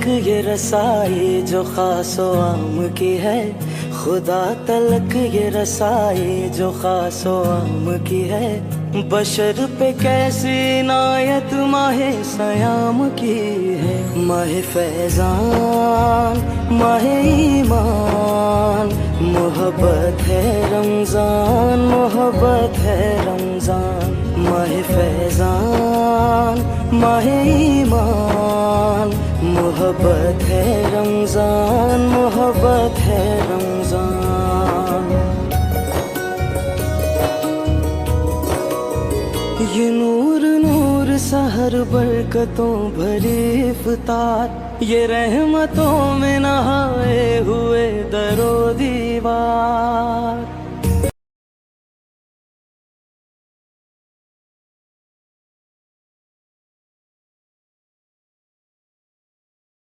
तलक ये रसाई जो खासो आम की है, खुदा तलक ये रसाई जो खासो आम की है। बशर पे कैसी नायत माहे सयाम की है। माहे फैजान माहे ईमान, मोहब्बत है रमजान, मोहब्बत है रमजान। माहे फैजान माहे ईमान, मोहब्बत है रमजान, मोहब्बत है रमजान। ये नूर नूर सहर बरकतों भरी इफ्तार, ये रहमतों में नहाए हुए दरो दीवार।